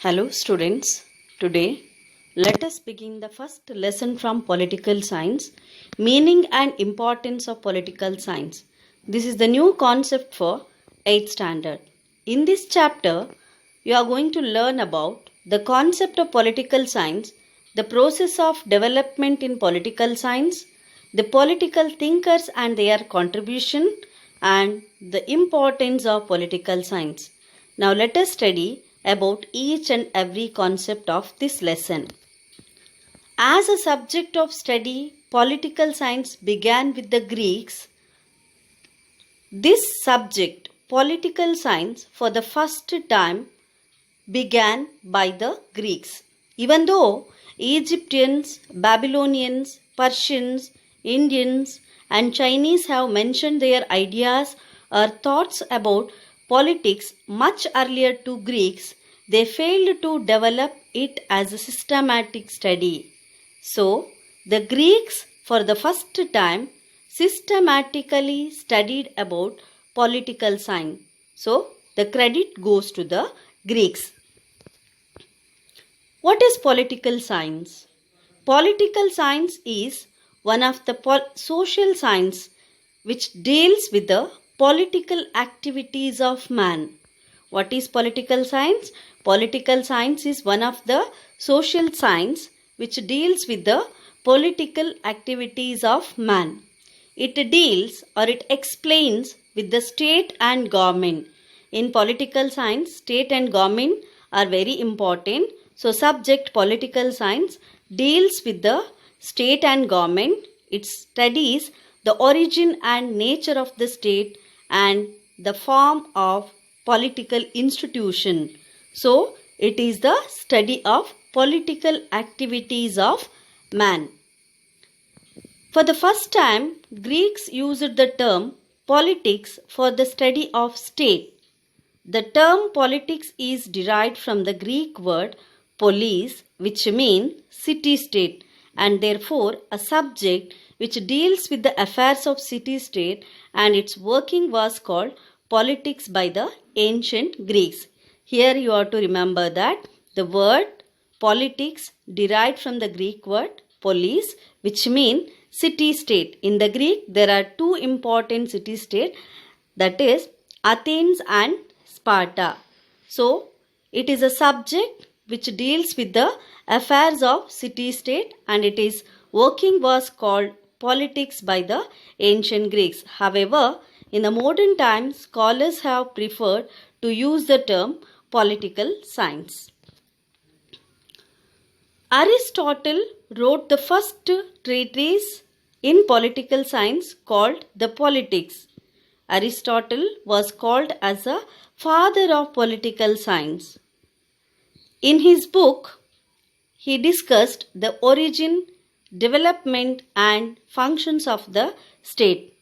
Hello students, today let us begin the first lesson from political science, meaning and importance of political science. This is the new concept for 8th standard. In this chapter, you are going to learn about the concept of political science, the process of development in political science, the political thinkers and their contribution, and the importance of political science. Now let us study about each and every concept of this lesson. As a subject of study, political science began with the Greeks. This subject, political science, for the first time began by the Greeks. Even though Egyptians, Babylonians, Persians, Indians, and Chinese have mentioned their ideas or thoughts about politics much earlier to Greeks, they failed to develop it as a systematic study. So, the Greeks for the first time systematically studied about political science. So, the credit goes to the Greeks. What is political science? Political science is one of the social science which deals with the political activities of man. What is political science? Political science is one of the social science which deals with the political activities of man. It deals or it explains with the state and government. In political science, state and government are very important. So, subject political science deals with the state and government. It studies the origin and nature of the state and the form of political institution. So, it is the study of political activities of man. For the first time, Greeks used the term politics for the study of state. The term politics is derived from the Greek word polis, which means city-state, and therefore a subject which deals with the affairs of city-state, and its working was called politics by the ancient Greeks. Here you have to remember that the word politics derived from the Greek word polis, which means city-state. In the Greek, there are two important city-states, that is Athens and Sparta. So, it is a subject which deals with the affairs of city-state, and it is working was called politics by the ancient Greeks. However, in the modern times, scholars have preferred to use the term political science. Aristotle wrote the first treatise in political science called the Politics. Aristotle was called as a father of political science. In his book, he discussed the origin, development and functions of the state.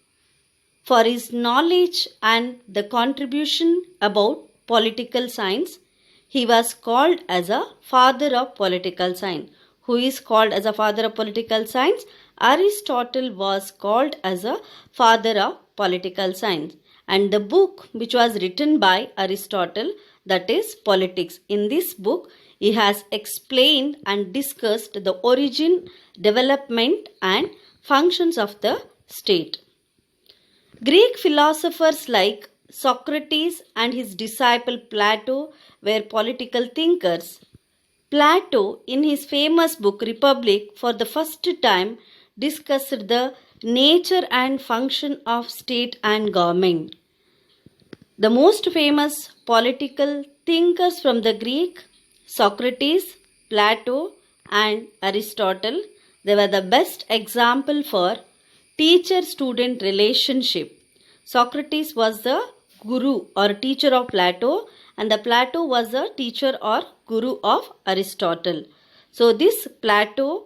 For his knowledge and the contribution about political science, he was called as a father of political science. Who is called as a father of political science? Aristotle was called as a father of political science. And the book which was written by Aristotle, that is Politics. In this book, he has explained and discussed the origin, development and functions of the state. Greek philosophers like Socrates and his disciple Plato were political thinkers. Plato, in his famous book Republic, for the first time discussed the nature and function of state and government. The most famous political thinkers from the Greek, Socrates, Plato and Aristotle, they were the best example for teacher-student relationship. Socrates was the guru or teacher of Plato, and the Plato was the teacher or guru of Aristotle. So this Plato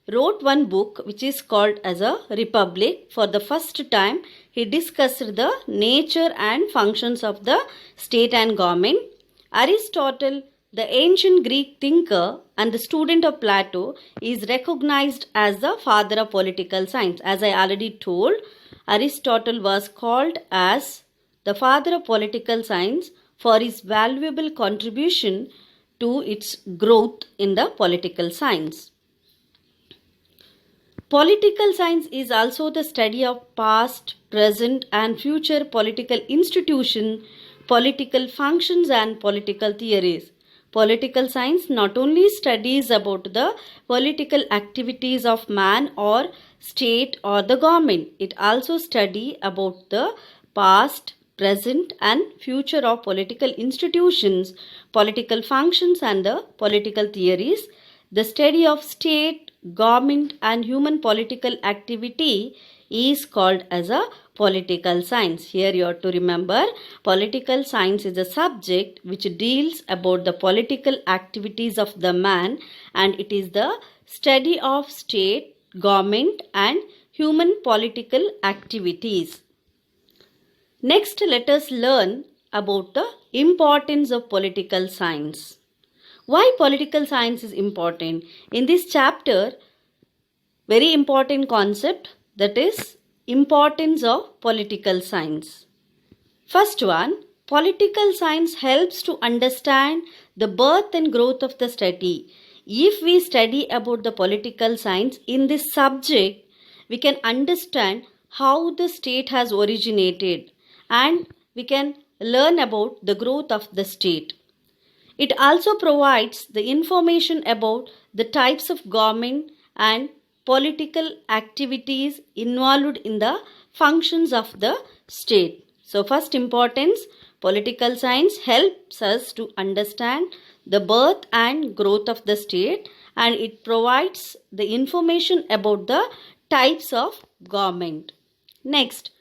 wrote one book which is called as a Republic. For the first time, he discussed the nature and functions of the state and government. Aristotle, the ancient Greek thinker and the student of Plato, is recognized as the father of political science. As I already told, Aristotle was called as the father of political science for his valuable contribution to its growth in the political science. Political science is also the study of past, present, and future political institutions, political functions, and political theories. Political science not only studies about the political activities of man or state or the government, it also studies about the past, present, and future of political institutions, political functions, and the political theories. The study of state, government, and human political activity is called as a political science. Here you have to remember, political science is a subject which deals about the political activities of the man, and it is the study of state, government, and human political activities. Next, let us learn about the importance of political science. Why political science is important? In this chapter, very important concept, that is importance of political science. First one, political science helps to understand the birth and growth of the state. If we study about the political science in this subject, we can understand how the state has originated and we can learn about the growth of the state. It also provides the information about the types of government and political activities involved in the functions of the state. So first importance, political science helps us to understand the birth and growth of the state, and it provides the information about the types of government. Next,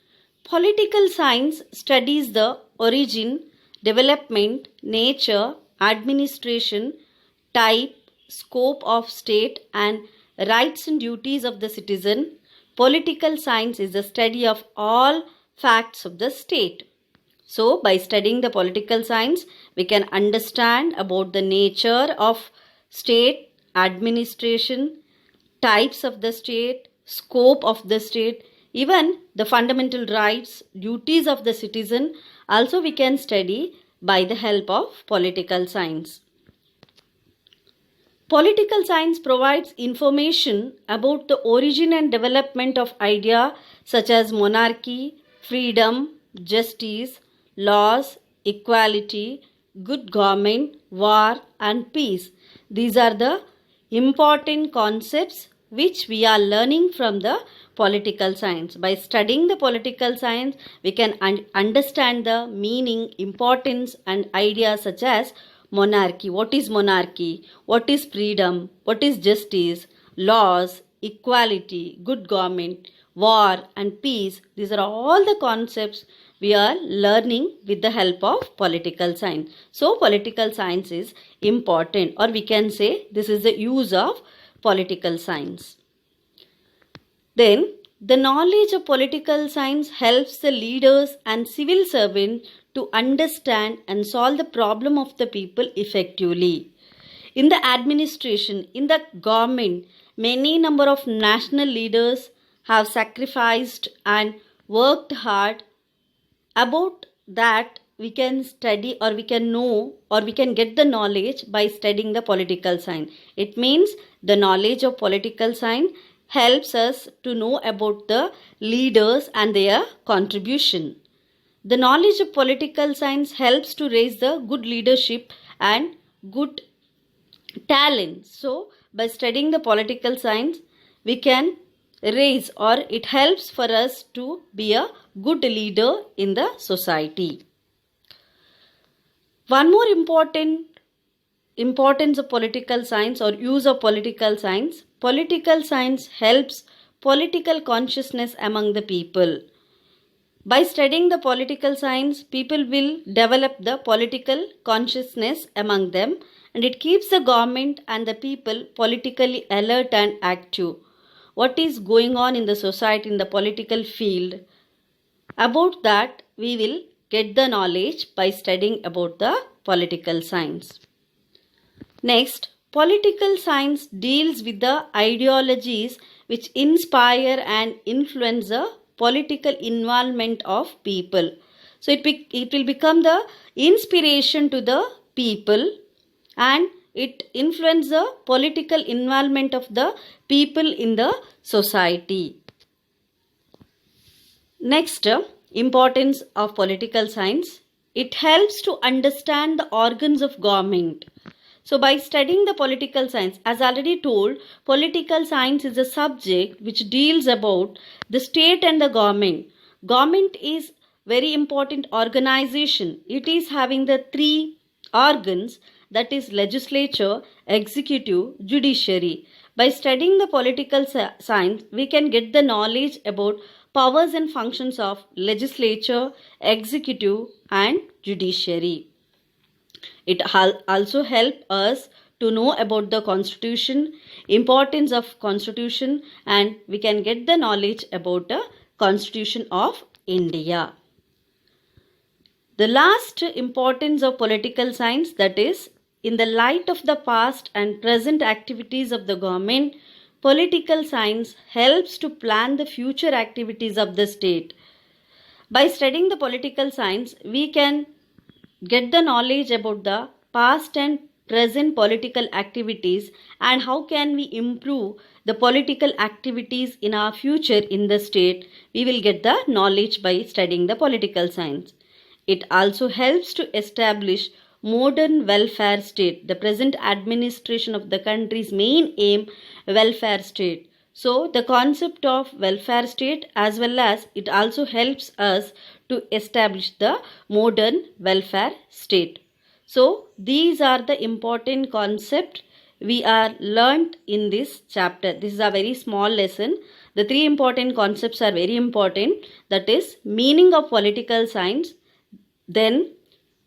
political science studies the origin, development, nature, administration, type, scope of state, and rights and duties of the citizen. Political science is the study of all facts of the state. So, by studying the political science, we can understand about the nature of state, administration, types of the state, scope of the state, even the fundamental rights, duties of the citizen. Also, we can study by the help of political science. Political science provides information about the origin and development of ideas such as monarchy, freedom, justice, laws, equality, good government, war, and peace. These are the important concepts which we are learning from the political science. By studying the political science, we can understand the meaning, importance, and ideas such as monarchy. What is monarchy? What is freedom? What is justice? Laws, equality, good government, war, and peace. These are all the concepts we are learning with the help of political science. So, political science is important, or we can say this is the use of political science. Then, the knowledge of political science helps the leaders and civil servants to understand and solve the problem of the people effectively. In the administration, in the government, many number of national leaders have sacrificed and worked hard. About that, we can study, or we can know, or we can get the knowledge by studying the political science. It means the knowledge of political science helps us to know about the leaders and their contribution. The knowledge of political science helps to raise the good leadership and good talent. So, by studying the political science, we can raise, or it helps for us to be a good leader in the society. One more importance of political science or use of political science. Political science helps political consciousness among the people. By studying the political science, people will develop the political consciousness among them, and it keeps the government and the people politically alert and active. What is going on in the society, in the political field? About that, we will get the knowledge by studying about the political science. Next, political science deals with the ideologies which inspire and influence the political involvement of people. So it will become the inspiration to the people, and it influences the political involvement of the people in the society. Next, importance of political science. It helps to understand the organs of government. So by studying the political science, as already told, political science is a subject which deals about the state and the government. Government is very important organization. It is having the three organs, that is legislature, executive, judiciary. By studying the political science, we can get the knowledge about powers and functions of legislature, executive and judiciary. It also helps us to know about the constitution, importance of constitution, and we can get the knowledge about the constitution of India. The last importance of political science, that is, in the light of the past and present activities of the government, political science helps to plan the future activities of the state. By studying the political science, we can get the knowledge about the past and present political activities and how can we improve the political activities in our future in the state. We will get the knowledge by studying the political science. It also helps to establish modern welfare state. The present administration of the country's main aim, welfare state. So the concept of welfare state, as well as it also helps us to establish the modern welfare state. So these are the important concepts we are learnt in this chapter. This is a very small lesson. The three important concepts are very important. That is meaning of political science, then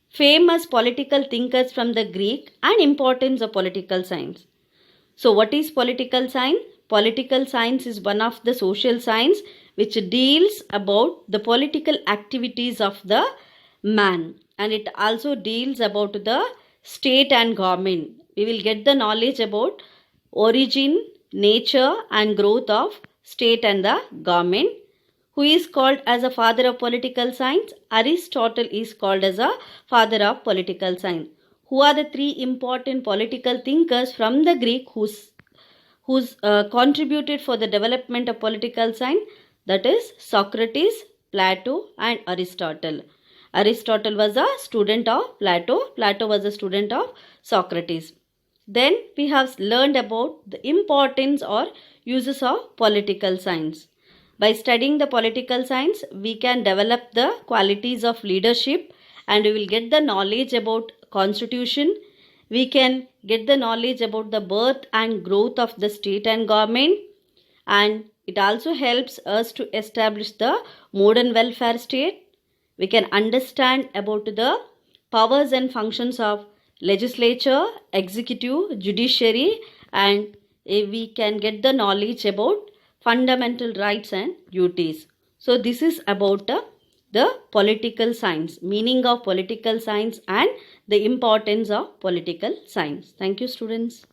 famous political thinkers from the Greek, and importance of political science. So what is political science? Political science is one of the social science which deals about the political activities of the man, and it also deals about the state and government. We will get the knowledge about origin, nature and growth of state and the government. Who is called as a father of political science? Aristotle is called as a father of political science. Who are the three important political thinkers from the Greek who's contributed for the development of political science? That is Socrates, Plato and Aristotle. Aristotle was a student of Plato. Plato was a student of Socrates. Then we have learned about the importance or uses of political science. By studying the political science, we can develop the qualities of leadership and we will get the knowledge about constitution. We can get the knowledge about the birth and growth of the state and government, and it also helps us to establish the modern welfare state. We can understand about the powers and functions of legislature, executive, judiciary, and we can get the knowledge about fundamental rights and duties. So this is about the political science, meaning of political science and the importance of political science. Thank you, students.